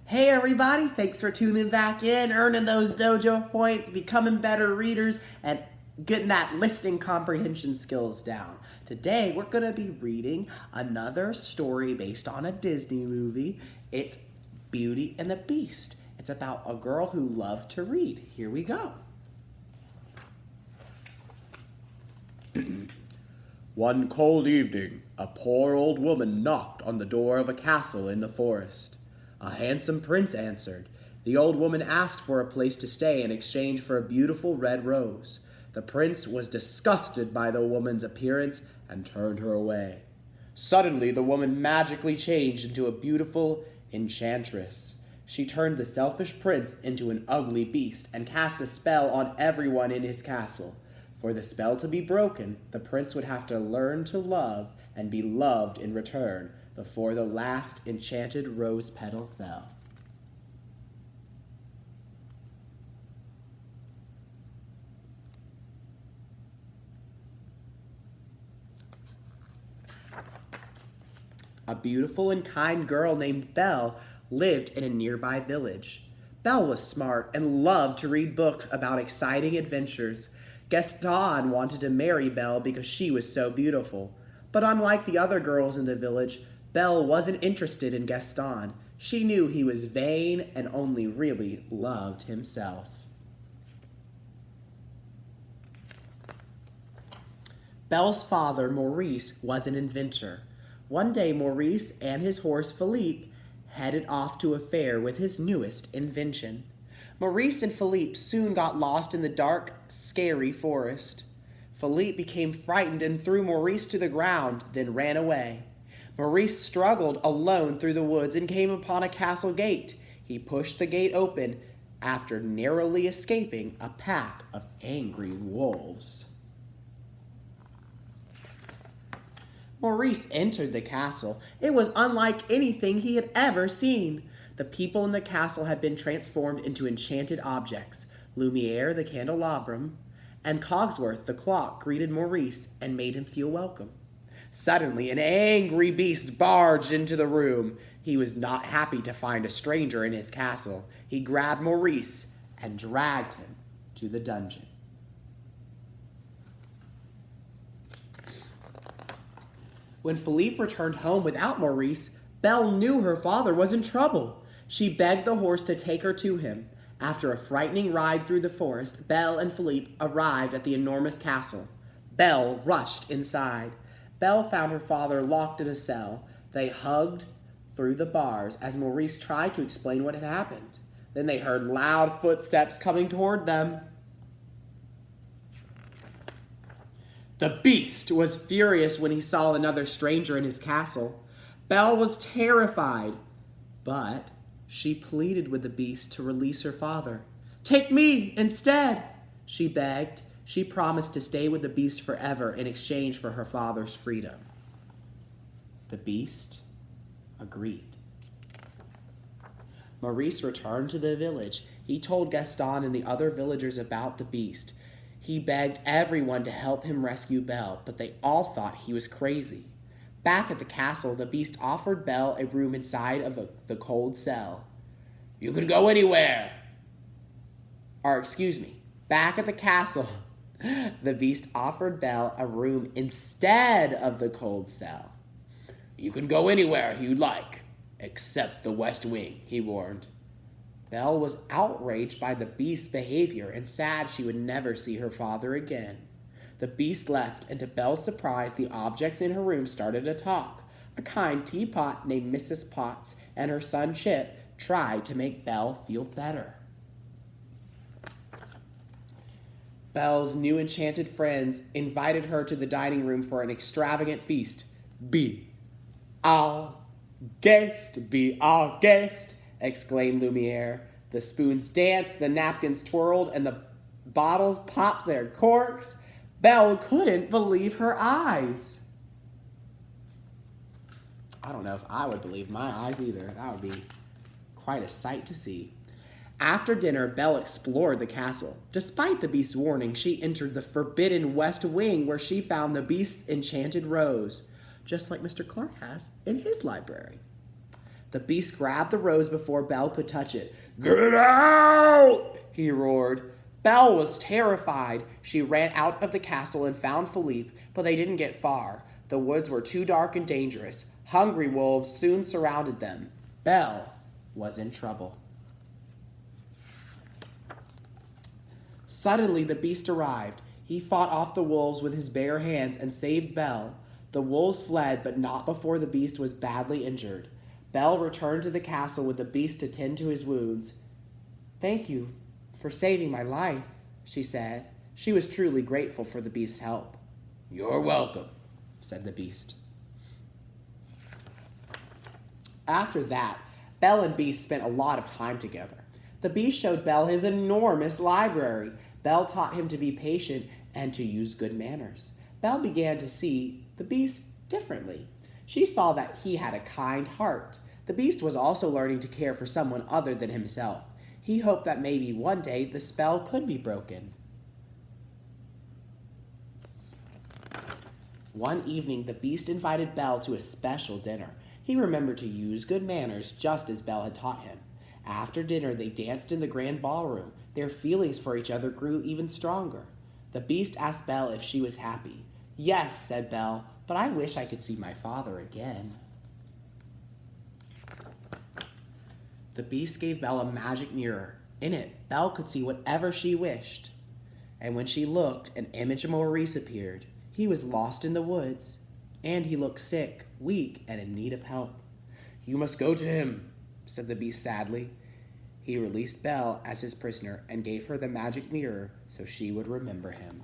Hey everybody, thanks for tuning back in, earning those dojo points, becoming better readers, and getting that listening comprehension skills down. Today we're going to be reading another story based on a Disney movie. It's Beauty and the Beast. It's about a girl who loved to read. Here we go. One cold evening, a poor old woman knocked on the door of a castle in the forest. A handsome prince answered. The old woman asked for a place to stay in exchange for a beautiful red rose. The prince was disgusted by the woman's appearance and turned her away. Suddenly, the woman magically changed into a beautiful enchantress. She turned the selfish prince into an ugly beast and cast a spell on everyone in his castle. For the spell to be broken, the prince would have to learn to love and be loved in return before the last enchanted rose petal fell. A beautiful and kind girl named Belle lived in a nearby village. Belle was smart and loved to read books about exciting adventures. Gaston wanted to marry Belle because she was so beautiful. But unlike the other girls in the village, Belle wasn't interested in Gaston. She knew he was vain and only really loved himself. Belle's father, Maurice, was an inventor. One day, Maurice and his horse Philippe headed off to a fair with his newest invention. Maurice and Philippe soon got lost in the dark, scary forest. Philippe became frightened and threw Maurice to the ground, then ran away. Maurice struggled alone through the woods and came upon a castle gate. He pushed the gate open after narrowly escaping a pack of angry wolves. Maurice entered the castle. It was unlike anything he had ever seen. The people in the castle had been transformed into enchanted objects. Lumiere, the candelabrum, and Cogsworth, the clock, greeted Maurice and made him feel welcome. Suddenly, an angry beast barged into the room. He was not happy to find a stranger in his castle. He grabbed Maurice and dragged him to the dungeon. When Philippe returned home without Maurice, Belle knew her father was in trouble. She begged the horse to take her to him. After a frightening ride through the forest, Belle and Philippe arrived at the enormous castle. Belle rushed inside. Belle found her father locked in a cell. They hugged through the bars as Maurice tried to explain what had happened. Then they heard loud footsteps coming toward them. The beast was furious when he saw another stranger in his castle. Belle was terrified, but she pleaded with the beast to release her father. "Take me instead," she begged. She promised to stay with the beast forever in exchange for her father's freedom. The beast agreed. Maurice returned to the village. He told Gaston and the other villagers about the beast. He begged everyone to help him rescue Belle, but they all thought he was crazy. Back at the castle, the beast offered Belle a room inside of the cold cell. "You can go anywhere." Back at the castle, the beast offered Belle a room instead of the cold cell. "You can go anywhere you like, except the West Wing," he warned. Belle was outraged by the beast's behavior and sad she would never see her father again. The beast left, and to Belle's surprise, the objects in her room started to talk. A kind teapot named Mrs. Potts and her son Chip tried to make Belle feel better. Belle's new enchanted friends invited her to the dining room for an extravagant feast. Be our guest, exclaimed Lumiere. The spoons danced, the napkins twirled, and the bottles popped their corks. Belle couldn't believe her eyes. I don't know if I would believe my eyes either. That would be quite a sight to see. After dinner, Belle explored the castle. Despite the beast's warning, she entered the forbidden West Wing where she found the beast's enchanted rose, just like Mr. Clark has in his library. The beast grabbed the rose before Belle could touch it. "Get out!" he roared. Belle was terrified. She ran out of the castle and found Philippe, but they didn't get far. The woods were too dark and dangerous. Hungry wolves soon surrounded them. Belle was in trouble. Suddenly, the beast arrived. He fought off the wolves with his bare hands and saved Belle. The wolves fled, but not before the beast was badly injured. Belle returned to the castle with the beast to tend to his wounds. "Thank you for saving my life," she said. She was truly grateful for the beast's help. "You're welcome," said the beast. After that, Belle and Beast spent a lot of time together. The beast showed Belle his enormous library. Belle taught him to be patient and to use good manners. Belle began to see the beast differently. She saw that he had a kind heart. The beast was also learning to care for someone other than himself. He hoped that maybe one day the spell could be broken. One evening, the beast invited Belle to a special dinner. He remembered to use good manners just as Belle had taught him. After dinner, they danced in the grand ballroom. Their feelings for each other grew even stronger. The beast asked Belle if she was happy. "Yes," said Belle, "but I wish I could see my father again." The beast gave Belle a magic mirror. In it, Belle could see whatever she wished. And when she looked, an image of Maurice appeared. He was lost in the woods, and he looked sick, weak, and in need of help. "You must go to him," said the beast sadly. He released Belle as his prisoner and gave her the magic mirror so she would remember him.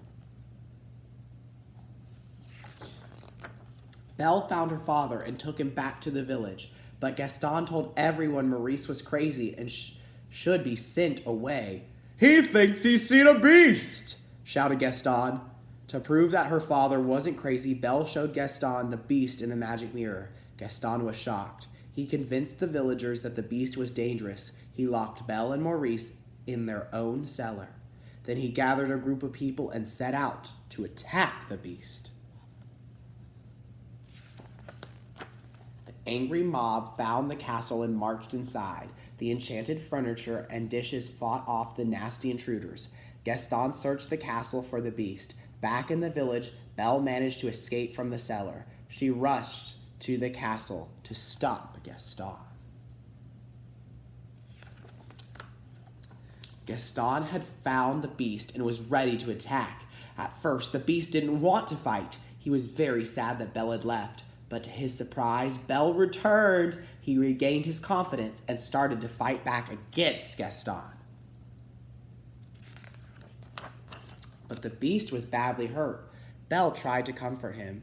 Belle found her father and took him back to the village, but Gaston told everyone Maurice was crazy and should be sent away. "He thinks he's seen a beast!" shouted Gaston. To prove that her father wasn't crazy, Belle showed Gaston the beast in the magic mirror. Gaston was shocked. He convinced the villagers that the beast was dangerous. He locked Belle and Maurice in their own cellar. Then he gathered a group of people and set out to attack the beast. The angry mob found the castle and marched inside. The enchanted furniture and dishes fought off the nasty intruders. Gaston searched the castle for the beast. Back in the village, Belle managed to escape from the cellar. She rushed to the castle to stop Gaston. Gaston had found the beast and was ready to attack. At first, the beast didn't want to fight. He was very sad that Belle had left. But to his surprise, Belle returned. He regained his confidence and started to fight back against Gaston. But the beast was badly hurt. Belle tried to comfort him.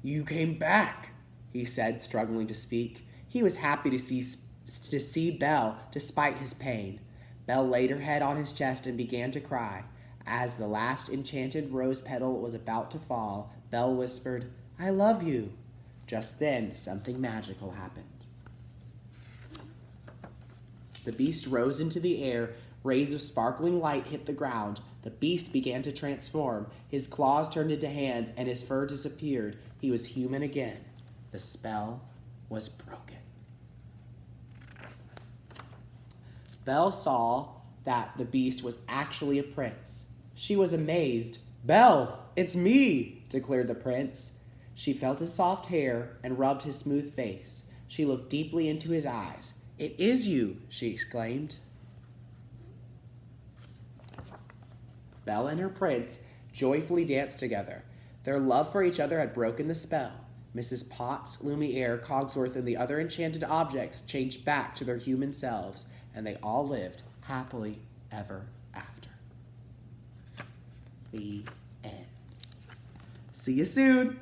"You came back," he said, struggling to speak. He was happy to see Belle despite his pain. Belle laid her head on his chest and began to cry. As the last enchanted rose petal was about to fall, Belle whispered, "I love you." Just then, something magical happened. The beast rose into the air. Rays of sparkling light hit the ground. The beast began to transform. His claws turned into hands, and his fur disappeared. He was human again. The spell was broken. Belle saw that the beast was actually a prince. She was amazed. "Belle, it's me," declared the prince. She felt his soft hair and rubbed his smooth face. She looked deeply into his eyes. "It is you," she exclaimed. Belle and her prince joyfully danced together. Their love for each other had broken the spell. Mrs. Potts, Lumiere, Cogsworth, and the other enchanted objects changed back to their human selves, and they all lived happily ever after. The end. See you soon.